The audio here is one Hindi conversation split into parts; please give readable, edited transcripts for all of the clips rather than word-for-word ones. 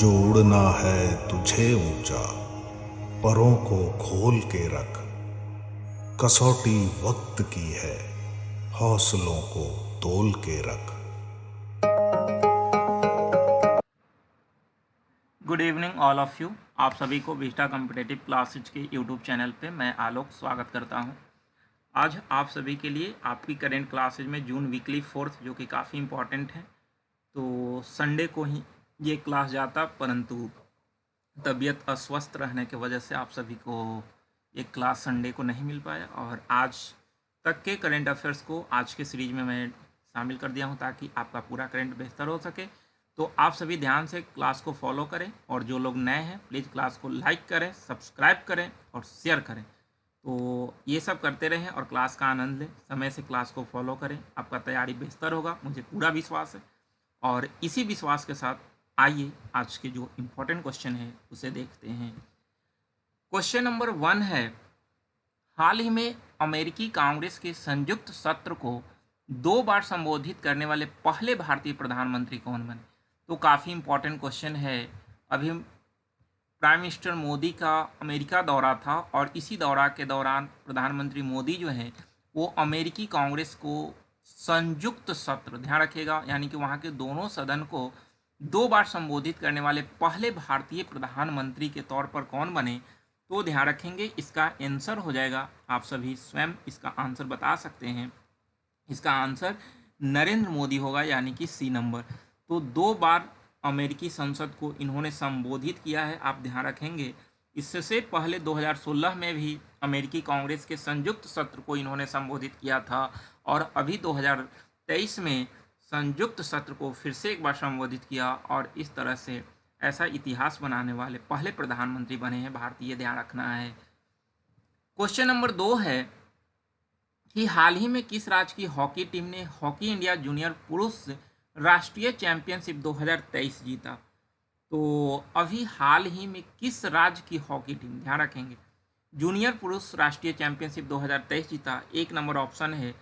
जोड़ना है तुझे ऊंचा, परों को खोल के रख। कसौटी वक्त की है, हौसलों को तोल के रख। Good evening all of you. आप सभी को विस्टा कॉम्पिटेटिव क्लासेज के यूट्यूब चैनल पे मैं आलोक स्वागत करता हूं। आज आप सभी के लिए आपकी करेंट क्लासेज में जून वीकली 4th जो कि काफ़ी इम्पॉर्टेंट है, तो संडे को ही ये क्लास जाता, परंतु तबीयत अस्वस्थ रहने की वजह से आप सभी को ये क्लास संडे को नहीं मिल पाया और आज तक के करेंट अफेयर्स को आज के सीरीज में मैं शामिल कर दिया हूँ ताकि आपका पूरा करेंट बेहतर हो सके। तो आप सभी ध्यान से क्लास को फॉलो करें और जो लोग नए हैं प्लीज़ क्लास को लाइक करें, सब्सक्राइब करें और शेयर करें। तो ये सब करते रहें और क्लास का आनंद लें। समय से क्लास को फॉलो करें, आपका तैयारी बेहतर होगा, मुझे पूरा विश्वास है। और इसी विश्वास के साथ आइए आज के जो इम्पोर्टेंट क्वेश्चन है उसे देखते हैं। क्वेश्चन नंबर 1 है, हाल ही में अमेरिकी कांग्रेस के संयुक्त सत्र को 2 बार संबोधित करने वाले पहले भारतीय प्रधानमंत्री कौन बने? तो काफ़ी इम्पोर्टेंट क्वेश्चन है। अभी प्राइम मिनिस्टर मोदी का अमेरिका दौरा था और इसी दौरा के दौरान प्रधानमंत्री मोदी जो है वो अमेरिकी कांग्रेस को संयुक्त सत्र, ध्यान रखिएगा, यानी कि वहाँ के दोनों सदन को 2 बार संबोधित करने वाले पहले भारतीय प्रधानमंत्री के तौर पर कौन बने? तो ध्यान रखेंगे इसका आंसर हो जाएगा, आप सभी स्वयं इसका आंसर बता सकते हैं, इसका आंसर नरेंद्र मोदी होगा, यानी कि सी नंबर। तो 2 बार अमेरिकी संसद को इन्होंने संबोधित किया है, आप ध्यान रखेंगे। इससे पहले 2016 में भी अमेरिकी कांग्रेस के संयुक्त सत्र को इन्होंने संबोधित किया था और अभी 2023 में संयुक्त सत्र को फिर से एक बार संबोधित किया और इस तरह से ऐसा इतिहास बनाने वाले पहले प्रधानमंत्री बने हैं भारतीय, ध्यान रखना है। क्वेश्चन नंबर 2 है कि हाल ही में किस राज्य की हॉकी टीम ने हॉकी इंडिया जूनियर पुरुष राष्ट्रीय चैंपियनशिप 2023 जीता? तो अभी हाल ही में किस राज्य की हॉकी टीम, ध्यान रखेंगे, जूनियर पुरुष राष्ट्रीय चैंपियनशिप 2023 जीता? एक नंबर ऑप्शन है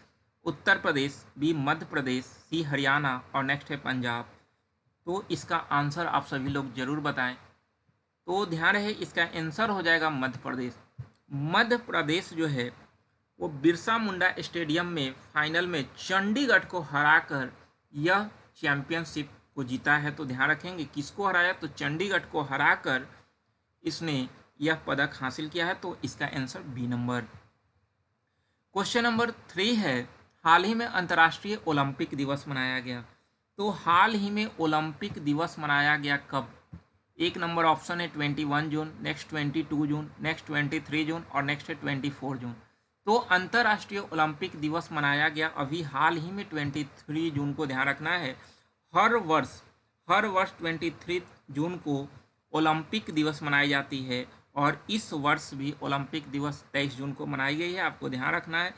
उत्तर प्रदेश, बी मध्य प्रदेश, सी हरियाणा और नेक्स्ट है पंजाब। तो इसका आंसर आप सभी लोग जरूर बताएं। तो ध्यान रहे इसका आंसर हो जाएगा मध्य प्रदेश। मध्य प्रदेश जो है वो बिरसा मुंडा स्टेडियम में फाइनल में चंडीगढ़ को हराकर यह चैंपियनशिप को जीता है। तो ध्यान रखेंगे किसको हराया? तो चंडीगढ़ को हराकर इसने यह पदक हासिल किया है। तो इसका answer B number. Question number 3 है, हाल ही में अंतर्राष्ट्रीय ओलंपिक दिवस मनाया गया। तो हाल ही में ओलंपिक दिवस मनाया गया कब? एक नंबर ऑप्शन है 21 जून, नेक्स्ट 22 जून, नेक्स्ट 23 जून और नेक्स्ट है 24 जून। तो अंतर्राष्ट्रीय ओलंपिक दिवस मनाया गया अभी हाल ही में 23 जून को, ध्यान रखना है। हर वर्ष 23 जून को ओलंपिक दिवस मनाई जाती है और इस वर्ष भी ओलंपिक दिवस 23 जून को मनाई गई है, आपको ध्यान रखना है।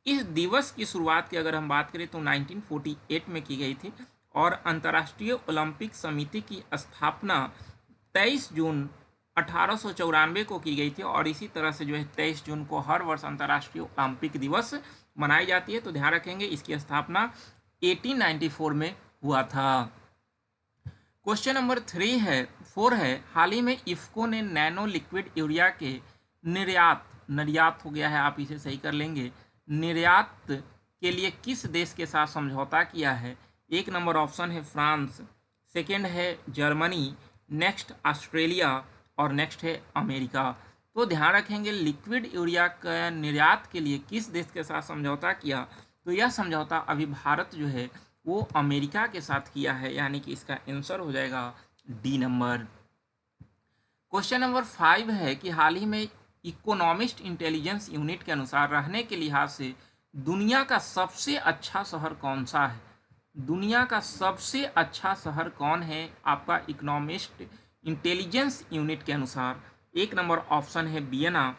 इस दिवस की शुरुआत की अगर हम बात करें तो 1948 में की गई थी और अंतर्राष्ट्रीय ओलंपिक समिति की स्थापना 23 जून 1894 को की गई थी और इसी तरह से जो है 23 जून को हर वर्ष अंतर्राष्ट्रीय ओलंपिक दिवस मनाई जाती है। तो ध्यान रखेंगे इसकी स्थापना 1894 में हुआ था। क्वेश्चन नंबर 4 है, हाल ही में इफ्को ने नैनो लिक्विड यूरिया के निर्यात हो गया है, आप इसे सही कर लेंगे, निर्यात के लिए किस देश के साथ समझौता किया है? एक नंबर ऑप्शन है फ्रांस, सेकेंड है जर्मनी, नेक्स्ट ऑस्ट्रेलिया और नेक्स्ट है अमेरिका। तो ध्यान रखेंगे लिक्विड यूरिया का निर्यात के लिए किस देश के साथ समझौता किया? तो यह समझौता अभी भारत जो है वो अमेरिका के साथ किया है, यानी कि इसका आंसर हो जाएगा डी नंबर। क्वेश्चन नंबर 5 है कि हाल ही में इकोनॉमिस्ट इंटेलिजेंस यूनिट के अनुसार रहने के लिहाज से दुनिया का सबसे अच्छा शहर कौन सा है? दुनिया का सबसे अच्छा शहर कौन है आपका इकोनॉमिस्ट इंटेलिजेंस यूनिट के अनुसार? एक नंबर ऑप्शन है वियना,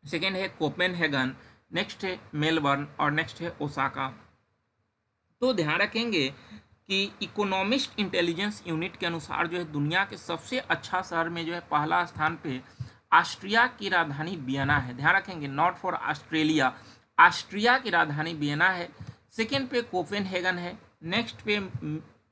सेकेंड है कोपेनहेगन, नेक्स्ट है मेलबर्न और नेक्स्ट है ओसाका। तो ध्यान रखेंगे कि इकोनॉमिस्ट इंटेलिजेंस यूनिट के अनुसार जो है दुनिया के सबसे अच्छा शहर में जो है पहला स्थान पे ऑस्ट्रिया की राजधानी वियना है, ध्यान रखेंगे, नॉट फॉर ऑस्ट्रेलिया, ऑस्ट्रिया की राजधानी वियना है। सेकेंड पे कोपेनहेगन है, नेक्स्ट पे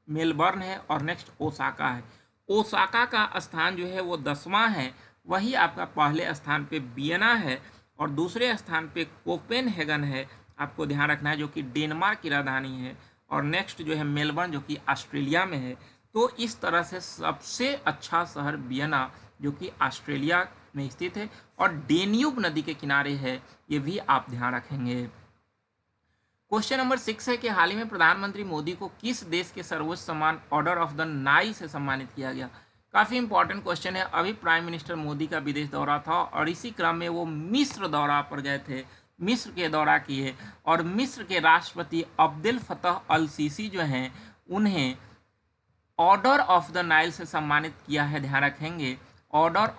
मेलबर्न है और नेक्स्ट ओसाका है। ओसाका का स्थान जो है वो 10वां है, वही आपका पहले स्थान पे वियना है और दूसरे स्थान पे कोपेनहेगन है, आपको ध्यान रखना है, जो कि डेनमार्क की राजधानी है। और नेक्स्ट जो है मेलबर्न, जो कि ऑस्ट्रेलिया में है। तो इस तरह से सबसे अच्छा शहर वियना, जो कि ऑस्ट्रेलिया में स्थित है और डेन्यूब नदी के किनारे है, ये भी आप ध्यान रखेंगे। क्वेश्चन नंबर 6 है कि हाल ही में प्रधानमंत्री मोदी को किस देश के सर्वोच्च सम्मान ऑर्डर ऑफ द नाइल से सम्मानित किया गया। काफ़ी इंपॉर्टेंट क्वेश्चन है। अभी प्राइम मिनिस्टर मोदी का विदेश दौरा था और इसी क्रम में वो मिस्र दौरा पर गए थे, मिस्र के दौरा किए और मिस्र के राष्ट्रपति अब्देल फतह अल सीसी जो हैं उन्हें ऑर्डर ऑफ द नाइल से सम्मानित किया है। ध्यान रखेंगे, ऑर्डर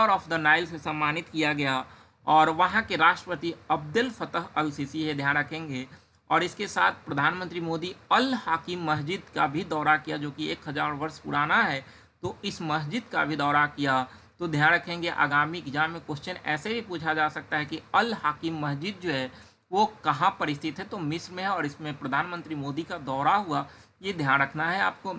ऑफ द नाइल से सम्मानित किया गया और वहाँ के राष्ट्रपति अब्देल फतह अल सीसी है, ध्यान रखेंगे। और इसके साथ प्रधानमंत्री मोदी अल हाकिम मस्जिद का भी दौरा किया, जो कि 1000 वर्ष पुराना है, तो इस मस्जिद का भी दौरा किया। तो ध्यान रखेंगे, आगामी एग्जाम में क्वेश्चन ऐसे भी पूछा जा सकता है कि अल हाकिम मस्जिद जो है वो कहाँ पर स्थित है, तो मिस्र में है और इसमें प्रधानमंत्री मोदी का दौरा हुआ, ये ध्यान रखना है आपको।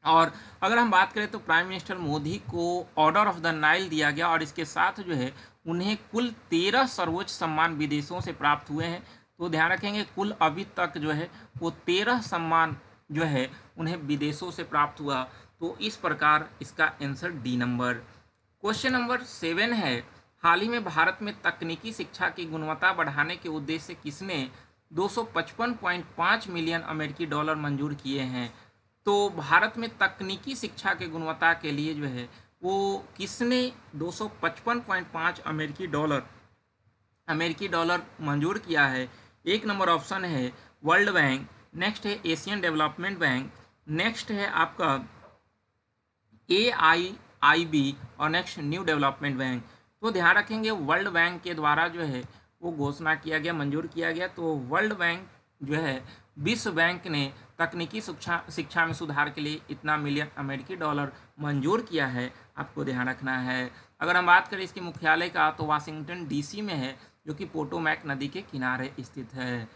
और अगर हम बात करें तो प्राइम मिनिस्टर मोदी को ऑर्डर ऑफ द नाइल दिया गया और इसके साथ जो है उन्हें कुल 13 सर्वोच्च सम्मान विदेशों से प्राप्त हुए हैं। तो ध्यान रखेंगे, कुल अभी तक जो है वो 13 सम्मान जो है उन्हें विदेशों से प्राप्त हुआ। तो इस प्रकार इसका answer D number. Question number 7 है, हाल ही में भारत में तकनीकी शिक्षा की गुणवत्ता बढ़ाने के उद्देश्य से किसने 255.5 मिलियन अमेरिकी डॉलर मंजूर किए हैं। तो भारत में तकनीकी शिक्षा के गुणवत्ता के लिए जो है वो किसने 255.5 अमेरिकी डॉलर मंजूर किया है। एक नंबर ऑप्शन है वर्ल्ड बैंक, नेक्स्ट है एशियन डेवलपमेंट बैंक, नेक्स्ट है आपका AIIB और नेक्स्ट न्यू डेवलपमेंट बैंक। तो ध्यान रखेंगे, वर्ल्ड बैंक के द्वारा जो है वो घोषणा किया गया, मंजूर किया गया। तो वर्ल्ड बैंक जो है, विश्व बैंक ने तकनीकी शिक्षा में सुधार के लिए इतना मिलियन अमेरिकी डॉलर मंजूर किया है, आपको ध्यान रखना है। अगर हम बात करें इसके मुख्यालय का तो वाशिंगटन DC में है, जो कि पोटोमैक नदी के किनारे स्थित है।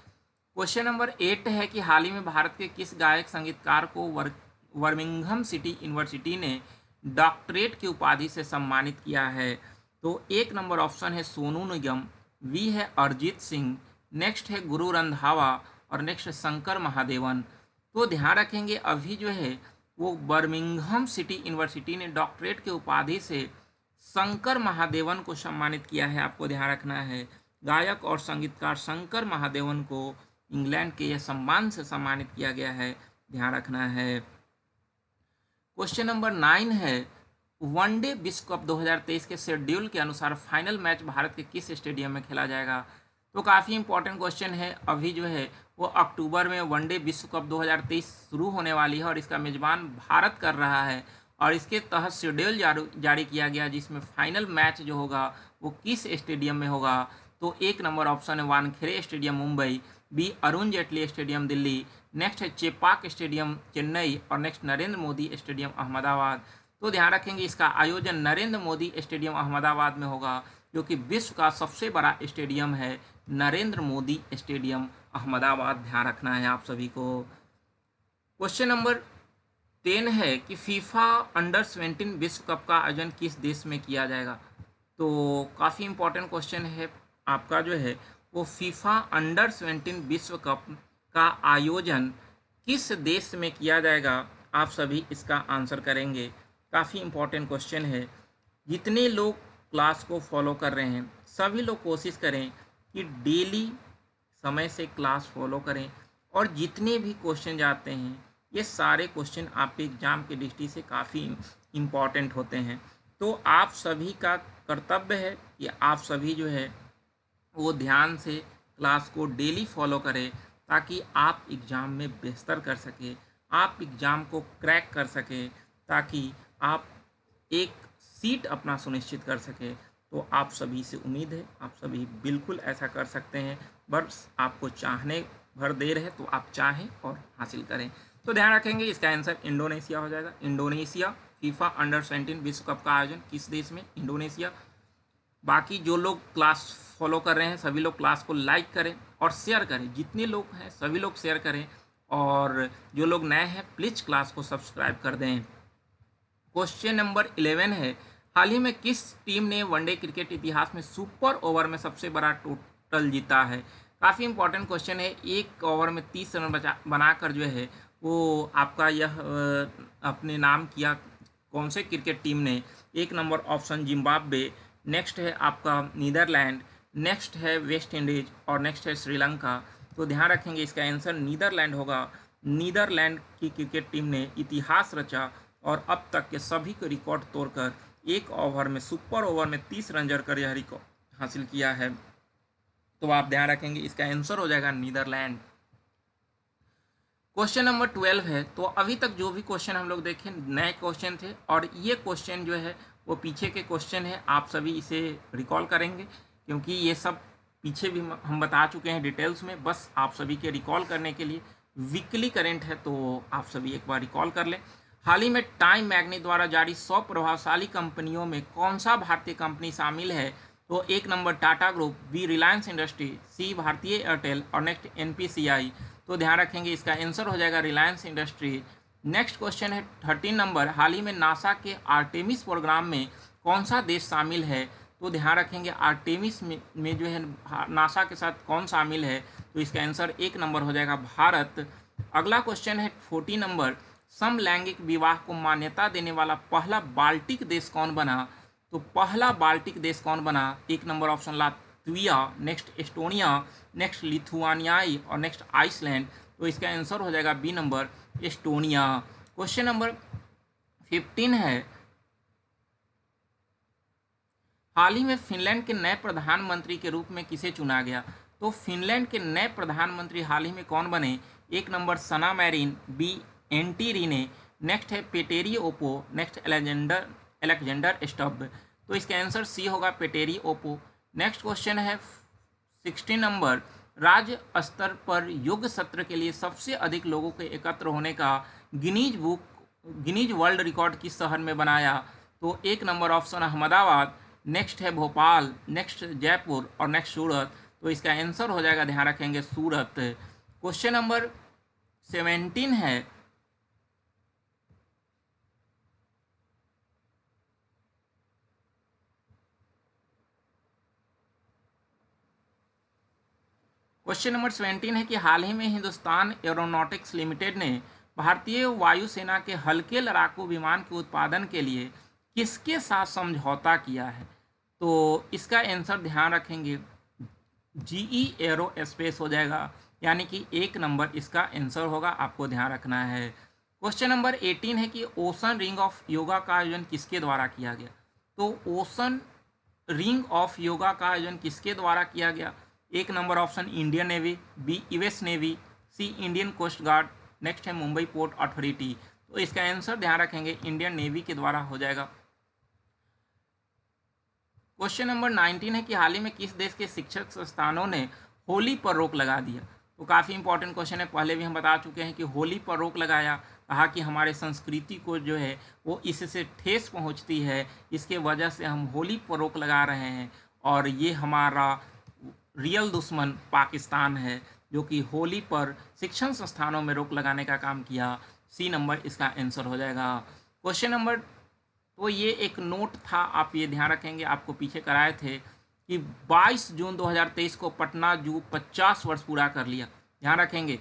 क्वेश्चन नंबर 8 है कि हाल ही में भारत के किस गायक संगीतकार को बर्मिंघम सिटी यूनिवर्सिटी ने डॉक्टरेट की उपाधि से सम्मानित किया है। तो एक नंबर ऑप्शन है सोनू निगम, बी है अरिजीत सिंह, नेक्स्ट है गुरु रंधावा और नेक्स्ट शंकर महादेवन। तो ध्यान रखेंगे, अभी जो है वो बर्मिंघम सिटी यूनिवर्सिटी ने डॉक्टरेट की उपाधि से शंकर महादेवन को सम्मानित किया है, आपको ध्यान रखना है। गायक और संगीतकार शंकर महादेवन को इंग्लैंड के यह सम्मान से सम्मानित किया गया है, ध्यान रखना है। क्वेश्चन नंबर 9 है, वनडे विश्व कप 2023 के शेड्यूल के अनुसार फाइनल मैच भारत के किस स्टेडियम में खेला जाएगा। तो काफ़ी इंपॉर्टेंट क्वेश्चन है। अभी जो है वो अक्टूबर में वनडे विश्व कप 2023 शुरू होने वाली है और इसका मेज़बान भारत कर रहा है और इसके तहत शेड्यूल जारी किया गया, जिसमें फाइनल मैच जो होगा वो किस स्टेडियम में होगा। तो एक नंबर ऑप्शन है Wankhede stadium Mumbai, B Arun Jaitley stadium Delhi, next है चेपाक स्टेडियम चेन्नई और नेक्स्ट नरेंद्र मोदी स्टेडियम अहमदाबाद। तो ध्यान रखेंगे, इसका आयोजन नरेंद्र मोदी स्टेडियम अहमदाबाद में होगा, जो कि विश्व का सबसे बड़ा स्टेडियम है, नरेंद्र मोदी स्टेडियम अहमदाबाद, ध्यान रखना है आप सभी को। क्वेश्चन नंबर 10 है कि फीफा अंडर-17 विश्व कप का आयोजन किस देश में किया जाएगा। तो काफ़ी इंपॉर्टेंट क्वेश्चन है आपका, जो है वो फीफा अंडर-17 विश्व कप का आयोजन किस देश में किया जाएगा, आप सभी इसका आंसर करेंगे। काफ़ी इंपॉर्टेंट क्वेश्चन है। जितने लोग क्लास को फॉलो कर रहे हैं सभी लोग कोशिश करें कि डेली समय से क्लास फॉलो करें और जितने भी क्वेश्चन जाते हैं ये सारे क्वेश्चन आपके एग्ज़ाम के दृष्टि से काफ़ी इम्पॉर्टेंट होते हैं। तो आप सभी का कर्तव्य है कि आप सभी जो है वो ध्यान से क्लास को डेली फॉलो करें, ताकि आप एग्ज़ाम में बेहतर कर सकें, आप एग्ज़ाम को क्रैक कर सकें, ताकि आप एक सीट अपना सुनिश्चित कर सकें। तो आप सभी से उम्मीद है आप सभी बिल्कुल ऐसा कर सकते हैं, बस आपको चाहने भर देर है, तो आप चाहें और हासिल करें। तो ध्यान रखेंगे, इसका आंसर इंडोनेशिया हो जाएगा। इंडोनेशिया फीफा अंडर-17 विश्व कप का आयोजन किस देश में, इंडोनेशिया। बाकी जो लोग क्लास फॉलो कर रहे हैं सभी लोग क्लास को लाइक करें और शेयर करें, जितने लोग हैं सभी लोग शेयर करें और जो लोग नए हैं प्लीज़ क्लास को सब्सक्राइब कर दें। क्वेश्चन नंबर 11 है, हाल ही में किस टीम ने वनडे क्रिकेट इतिहास में सुपर ओवर में सबसे बड़ा टोटल जीता है? काफ़ी इंपॉर्टेंट क्वेश्चन है। एक ओवर में 30 रन बनाकर जो है वो आपका यह अपने नाम किया। कौन से क्रिकेट टीम ने? एक नंबर ऑप्शन जिम्बाब्वे, नेक्स्ट है आपका नीदरलैंड, नेक्स्ट है वेस्ट इंडीज और नेक्स्ट है श्रीलंका। तो ध्यान रखेंगे इसका आंसर नीदरलैंड होगा। नीदरलैंड की क्रिकेट टीम ने इतिहास रचा और अब तक के सभी को रिकॉर्ड तोड़कर एक ओवर में सुपर ओवर में 30 रन जड़कर यह रिकॉर्ड हासिल किया है। तो आप ध्यान रखेंगे इसका आंसर हो जाएगा नीदरलैंड। क्वेश्चन नंबर 12 है। तो अभी तक जो भी क्वेश्चन हम लोग देखें नए क्वेश्चन थे और ये क्वेश्चन जो है वो पीछे के क्वेश्चन है। आप सभी इसे रिकॉल करेंगे क्योंकि ये सब पीछे भी हम बता चुके हैं डिटेल्स में। बस आप सभी के रिकॉल करने के लिए वीकली करेंट है तो आप सभी एक बार रिकॉल कर लें। हाल ही में टाइम मैगजीन द्वारा जारी 100 प्रभावशाली कंपनियों में कौन सा भारतीय कंपनी शामिल है? तो एक number Tata group, B Reliance industry, C Bharti Airtel और नेक्स्ट एनपीसीआई। तो ध्यान रखेंगे इसका आंसर हो जाएगा रिलायंस इंडस्ट्री। नेक्स्ट क्वेश्चन है 13 नंबर, हाल ही में नासा के आर्टेमिस प्रोग्राम में कौन सा देश शामिल है? तो ध्यान रखेंगे आर्टेमिस में जो है नासा के साथ कौन शामिल है? तो इसका आंसर एक नंबर हो जाएगा भारत। अगला क्वेश्चन है 14 नंबर, समलैंगिक विवाह को मान्यता देने वाला पहला बाल्टिक देश कौन बना? तो पहला बाल्टिक देश कौन बना? एक number option Latvia, next Estonia, next लिथुआनियाई और नेक्स्ट आइसलैंड। तो इसका आंसर हो जाएगा B number Estonia. Question number 15 है, हाल ही में फिनलैंड के नए प्रधानमंत्री के रूप में किसे चुना गया? तो फिनलैंड के नए प्रधानमंत्री हाल ही में कौन बने? एक नंबर सना मैरिन, बी एंटी रीने, नेक्स्ट है पेटेरी ओपो, नेक्स्ट एलेक्जेंडर स्टब। तो इसका आंसर सी होगा पेटेरी ओपो। नेक्स्ट क्वेश्चन है 16 नंबर, राज्य स्तर पर योग सत्र के लिए सबसे अधिक लोगों के एकत्र होने का गिनीज वर्ल्ड रिकॉर्ड किस शहर में बनाया? तो एक नंबर ऑप्शन अहमदाबाद, नेक्स्ट है भोपाल, नेक्स्ट जयपुर और नेक्स्ट सूरत। तो इसका आंसर हो जाएगा, ध्यान रखेंगे, सूरत। क्वेश्चन नंबर 17 है, क्वेश्चन नंबर 17 है कि हाल ही में हिंदुस्तान एरोनॉटिक्स लिमिटेड ने भारतीय वायुसेना के हल्के लड़ाकू विमान के उत्पादन के लिए किसके साथ समझौता किया है? तो इसका आंसर ध्यान रखेंगे जीई एरोस्पेस हो जाएगा, यानी कि एक नंबर इसका आंसर होगा, आपको ध्यान रखना है। क्वेश्चन नंबर 18 है कि ओशन रिंग ऑफ योगा का आयोजन किसके द्वारा किया गया? तो ओशन रिंग ऑफ योगा का आयोजन किसके द्वारा किया गया? एक number option Indian navy, B US navy, C Indian coast guard, next है मुंबई पोर्ट अथॉरिटी। तो इसका आंसर ध्यान रखेंगे इंडियन नेवी के द्वारा हो जाएगा। क्वेश्चन नंबर 19 है कि हाल ही में किस देश के शिक्षक संस्थानों ने होली पर रोक लगा दिया? तो काफ़ी इंपॉर्टेंट क्वेश्चन है, पहले भी हम बता चुके हैं कि होली पर रोक लगाया, कहा कि हमारे संस्कृति को जो है वो इससे ठेस पहुंचती है, इसके वजह से हम होली पर रोक लगा रहे हैं और ये हमारा रियल दुश्मन पाकिस्तान है जो कि होली पर शिक्षण संस्थानों में रोक लगाने का काम किया। सी नंबर इसका आंसर हो जाएगा। क्वेश्चन नंबर, तो ये एक नोट था, आप ये ध्यान रखेंगे, आपको पीछे कराए थे कि 22 जून 2023 को पटना जू 50 वर्ष पूरा कर लिया। ध्यान रखेंगे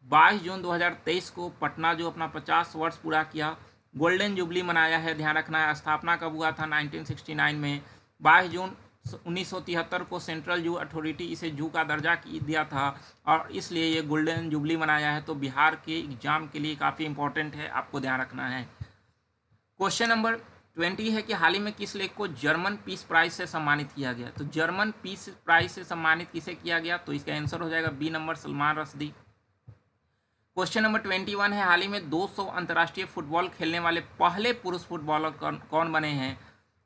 22 जून 2023 को पटना जू अपना 50 वर्ष पूरा किया, गोल्डन जुबली मनाया है। ध्यान रखना है, स्थापना कब हुआ था? 1969 में। 22 जून 1973 को सेंट्रल जू अथॉरिटी इसे जू का दर्जा दिया था और इसलिए ये गोल्डन जुबली मनाया है। तो बिहार के एग्जाम के लिए काफ़ी इंपॉर्टेंट है, आपको ध्यान रखना है। क्वेश्चन नंबर 20 है कि हाल ही में किस लेख को जर्मन पीस प्राइज से सम्मानित किया गया? तो जर्मन पीस प्राइज से सम्मानित किसे किया गया? तो इसका आंसर हो जाएगा B number Salman Rushdie. Question number 21 है, हाल ही में 200 अंतर्राष्ट्रीय फुटबॉल खेलने वाले पहले पुरुष फुटबॉलर कौन बने हैं?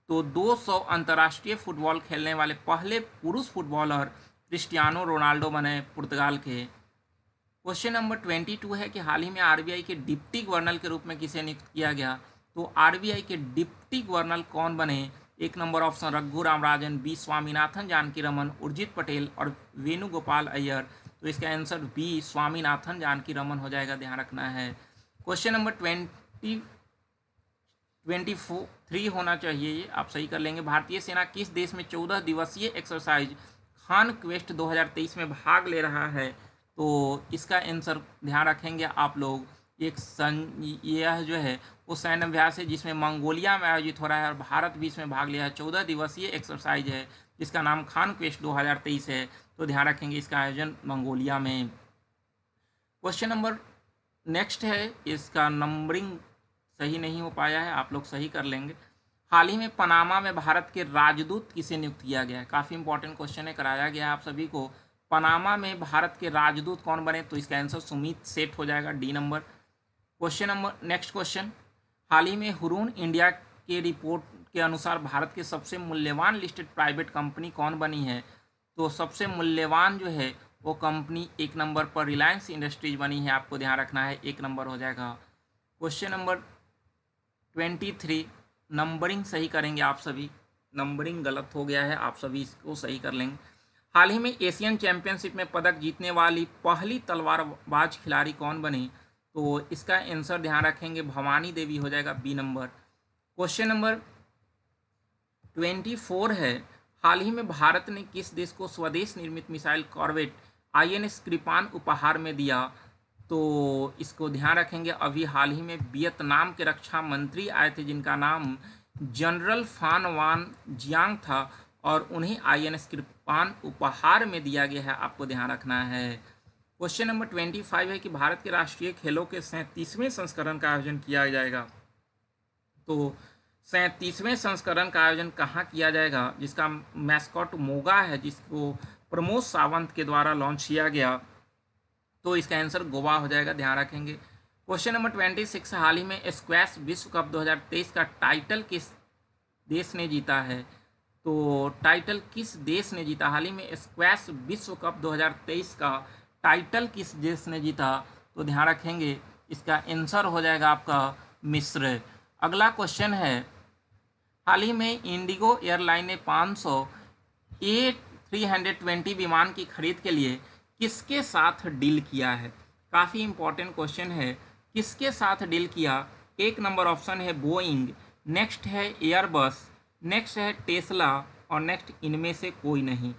तो 200 अंतर्राष्ट्रीय फुटबॉल खेलने वाले पहले पुरुष फुटबॉलर क्रिस्टियानो रोनाल्डो बने पुर्तगाल के। क्वेश्चन नंबर 22 है कि हाल ही में आरबीआई के डिप्टी गवर्नर के रूप में किसे नियुक्त किया गया? तो आरबीआई के डिप्टी गवर्नर कौन बने? एक number option Raghuram Rajan, B Swaminathan Janaki Raman, Urjit Patel और वेणुगोपाल अय्यर। तो इसका आंसर बी स्वामीनाथन जानकी रमन हो जाएगा, ध्यान रखना है। क्वेश्चन नंबर 23 होना चाहिए, ये आप सही कर लेंगे। भारतीय सेना किस देश में 14 दिवसीय एक्सरसाइज खान क्वेस्ट 2023 में भाग ले रहा है? तो इसका आंसर ध्यान रखेंगे आप लोग, यह जो है वो सैन्य अभ्यास है जिसमें मंगोलिया में आयोजित हो रहा है और भारत भी इसमें भाग लिया है। 14 दिवसीय एक्सरसाइज है जिसका नाम खान क्वेस्ट 2023 है, तो ध्यान रखेंगे इसका आयोजन मंगोलिया में। क्वेश्चन नंबर नेक्स्ट है, इसका नंबरिंग सही नहीं हो पाया है, आप लोग सही कर लेंगे। हाल ही में पनामा में भारत के राजदूत किसे नियुक्त किया गया है? काफ़ी इंपॉर्टेंट क्वेश्चन है, कराया गया है आप सभी को। पनामा में भारत के राजदूत कौन बने? तो इसका आंसर सुमित सेठ हो जाएगा, D number. Question number next question, हाल ही में हुरून इंडिया के रिपोर्ट के अनुसार भारत के सबसे मूल्यवान लिस्टेड प्राइवेट कंपनी कौन बनी है? तो सबसे मूल्यवान जो है वो कंपनी 1 नंबर पर रिलायंस इंडस्ट्रीज बनी है, आपको ध्यान रखना है, 1 नंबर हो जाएगा। क्वेश्चन नंबर 23, नंबरिंग सही करेंगे आप सभी, नंबरिंग गलत हो गया है, आप सभी इसको सही कर लेंगे। हाल ही में एशियन चैंपियनशिप में पदक जीतने वाली पहली तलवारबाज खिलाड़ी कौन बनी? तो इसका आंसर ध्यान रखेंगे भवानी देवी हो जाएगा, बी नंबर। क्वेश्चन नंबर 24 है, हाल ही में भारत ने किस देश को स्वदेश निर्मित मिसाइल कॉर्वेट INS कृपान उपहार में दिया? तो इसको ध्यान रखेंगे, अभी हाल ही में वियतनाम के रक्षा मंत्री आए थे जिनका नाम जनरल फान वान जियांग था और उन्हें INS कृपान उपहार में दिया गया है, आपको ध्यान रखना है। क्वेश्चन नंबर 25 है कि भारत के राष्ट्रीय खेलों के 37वें संस्करण का आयोजन किया जाएगा। तो 37वें संस्करण का आयोजन कहाँ किया जाएगा? जिसका मैस्कॉट मोगा है, जिसको प्रमोद सावंत के द्वारा लॉन्च किया गया, तो इसका आंसर गोवा हो जाएगा, ध्यान रखेंगे। क्वेश्चन नंबर 26, हाल ही में स्क्वैश विश्व कप 2023 का टाइटल किस देश ने जीता है? तो टाइटल किस देश ने जीता? हाल ही में स्क्वैश विश्व कप 2023 का टाइटल किस देश ने जीता? तो ध्यान रखेंगे इसका आंसर हो जाएगा आपका मिस्र। अगला क्वेश्चन है, हाल ही में इंडिगो एयरलाइन ने 500 A320 विमान की खरीद के लिए किसके साथ डील किया है? काफ़ी इंपॉर्टेंट क्वेश्चन है, किसके साथ डील किया? 1 नंबर ऑप्शन है बोइंग, नेक्स्ट है एयरबस, नेक्स्ट है टेस्ला और नेक्स्ट इनमें से कोई नहीं।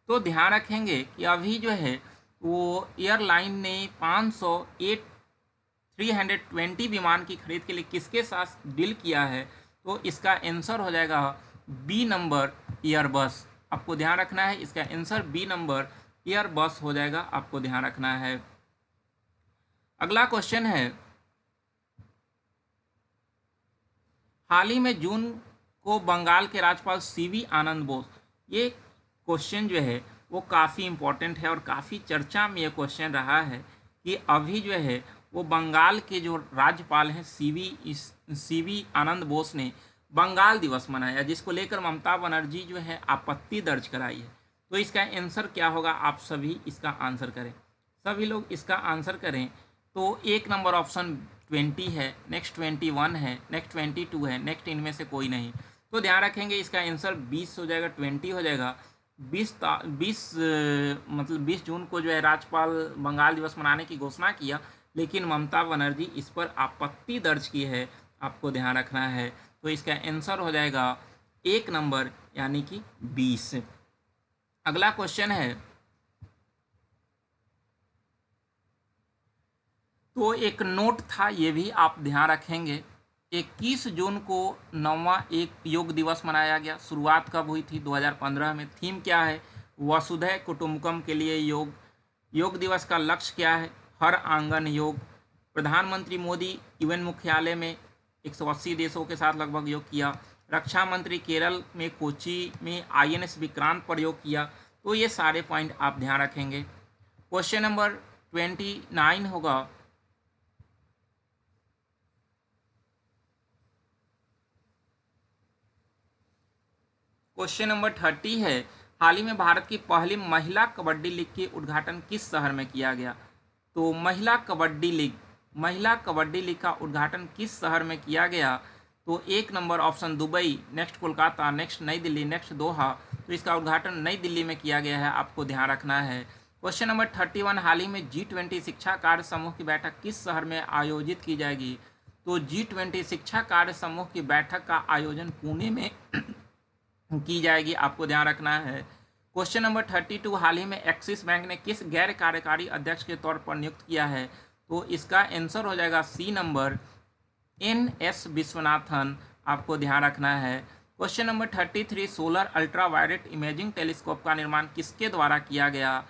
तो ध्यान रखेंगे कि अभी जो है वो एयरलाइन ने 500 A320 विमान की खरीद के लिए किसके साथ डील किया है? तो इसका आंसर हो जाएगा बी नंबर एयरबस, आपको ध्यान रखना है, इसका आंसर बी नंबर एयरबस हो जाएगा, आपको ध्यान रखना है। अगला क्वेश्चन है, हाल ही में जून को बंगाल के राज्यपाल CV आनंद बोस, ये क्वेश्चन जो है वो काफ़ी इम्पोर्टेंट है और काफ़ी चर्चा में ये क्वेश्चन रहा है कि अभी जो है वो बंगाल के जो राज्यपाल हैं CV आनंद बोस ने बंगाल दिवस मनाया, जिसको लेकर ममता बनर्जी जो है आपत्ति दर्ज कराई है। तो इसका आंसर क्या होगा? आप सभी इसका आंसर करें, सभी लोग इसका आंसर करें। तो 1 नंबर ऑप्शन 20 है, नेक्स्ट 21 है, नेक्स्ट 22 है, नेक्स्ट इनमें से कोई नहीं। तो ध्यान रखेंगे इसका आंसर 20 हो जाएगा, 20 हो जाएगा। 20 जून को जो है राज्यपाल बंगाल दिवस मनाने की घोषणा किया, लेकिन ममता बनर्जी इस पर आपत्ति दर्ज की है, आपको ध्यान रखना है। तो इसका आंसर हो जाएगा 1 नंबर यानी कि 20। अगला क्वेश्चन है, तो एक नोट था, ये भी आप ध्यान रखेंगे। 21 जून को 9वां एक योग दिवस मनाया गया। शुरुआत कब हुई थी? 2015 में। थीम क्या है? वसुधैव कुटुंबकम के लिए योग। योग दिवस का लक्ष्य क्या है? हर आंगन योग। प्रधानमंत्री मोदी UN मुख्यालय में 180 देशों के साथ लगभग योग किया। रक्षा मंत्री केरल में कोची में INS विक्रांत पर योग किया। तो ये सारे पॉइंट आप ध्यान रखेंगे। क्वेश्चन नंबर 29 होगा, क्वेश्चन नंबर 30 है, हाल ही में भारत की पहली महिला कबड्डी लीग के उद्घाटन किस शहर में किया गया? तो महिला कबड्डी लीग का उद्घाटन किस शहर में किया गया? तो 1 number option Dubai, next Kolkata, next नई दिल्ली, नेक्स्ट दोहा। तो इसका उद्घाटन नई दिल्ली में किया गया है, आपको ध्यान रखना है। क्वेश्चन नंबर 31, हाल ही में G20 शिक्षा कार्य समूह की बैठक किस शहर में आयोजित की जाएगी? तो G20 शिक्षा कार्य समूह की बैठक का आयोजन पुणे में की जाएगी, आपको ध्यान रखना है। क्वेश्चन नंबर 32, हाल ही में एक्सिस बैंक ने किस गैर कार्यकारी अध्यक्ष के तौर पर नियुक्त किया है? तो इसका आंसर हो जाएगा सी नंबर, NS विश्वनाथन, आपको ध्यान रखना है। Question number 33, solar ultraviolet imaging telescope का निर्माण किसके द्वारा किया गया?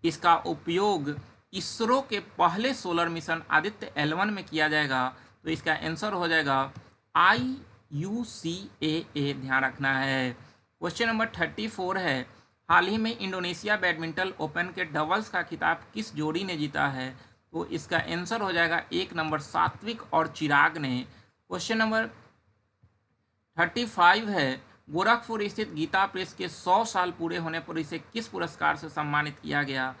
इसका उपयोग इसरो के पहले सोलर मिशन आदित्य L1 में किया जाएगा, तो इसका आंसर हो जाएगा IUCAA, ध्यान रखना है। क्वेश्चन नंबर 34 है, हाल ही में इंडोनेशिया बैडमिंटन ओपन के डबल्स का खिताब किस जोड़ी ने जीता है? तो इसका आंसर हो जाएगा 1 नंबर, सात्विक और चिराग ने। क्वेश्चन नंबर 35 है, गोरखपुर स्थित गीता प्रेस के 100 साल पूरे होने पर इसे किस पुरस्कार से सम्मानित किया गया?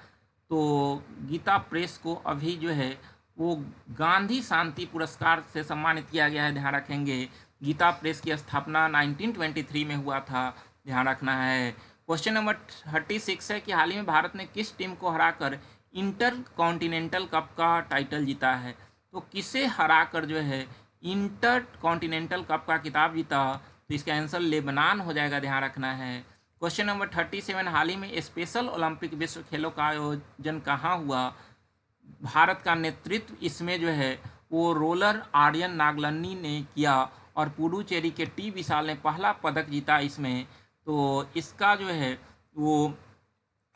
तो गीता प्रेस को अभी जो है वो गांधी शांति पुरस्कार से सम्मानित किया गया है, ध्यान रखेंगे। गीता प्रेस की स्थापना 1923 में हुआ था, ध्यान रखना है। क्वेश्चन नंबर 36 है कि हाल ही में भारत ने किस टीम को हराकर इंटर कॉन्टिनेंटल कप का टाइटल जीता है? तो किसे हराकर जो है इंटर कॉन्टिनेंटल कप का खिताब जीता? तो इसका आंसर लेबनान हो जाएगा, ध्यान रखना है। क्वेश्चन नंबर 37, हाल ही में स्पेशल ओलंपिक विश्व खेलों का आयोजन कहाँ हुआ? भारत का नेतृत्व इसमें जो है वो रोलर आर्यन नागलनी ने किया और पुडुचेरी के टी विशाल ने पहला पदक जीता इसमें। तो इसका जो है वो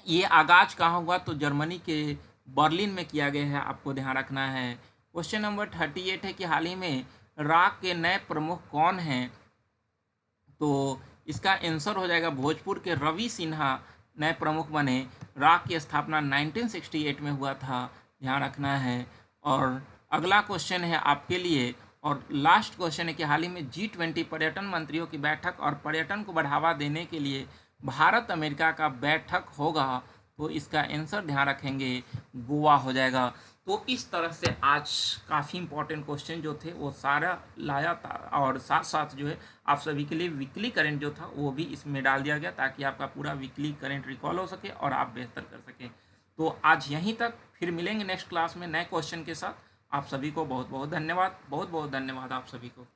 ये आगाज कहाँ हुआ? तो जर्मनी के बर्लिन में किया गया है, आपको ध्यान रखना है। क्वेश्चन नंबर 38 है कि हाल ही में राग के नए प्रमुख कौन हैं? तो इसका आंसर हो जाएगा भोजपुर के रवि सिन्हा नए प्रमुख बने। राग की स्थापना 1968 में हुआ था, ध्यान रखना है। और अगला क्वेश्चन है आपके लिए और लास्ट क्वेश्चन है कि हाल ही में G20 पर्यटन मंत्रियों की बैठक और पर्यटन को बढ़ावा देने के लिए भारत अमेरिका का बैठक होगा, तो इसका आंसर ध्यान रखेंगे गोवा हो जाएगा। तो इस तरह से आज काफ़ी इंपॉर्टेंट क्वेश्चन जो थे वो सारा लाया था और साथ साथ जो है आप सभी के लिए वीकली करंट जो था वो भी इसमें डाल दिया गया ताकि आपका पूरा वीकली करंट रिकॉल हो सके और आप बेहतर कर सकें। तो आज यहीं तक, फिर मिलेंगे नेक्स्ट क्लास में नए क्वेश्चन के साथ। आप सभी को बहुत बहुत धन्यवाद, बहुत बहुत धन्यवाद आप सभी को।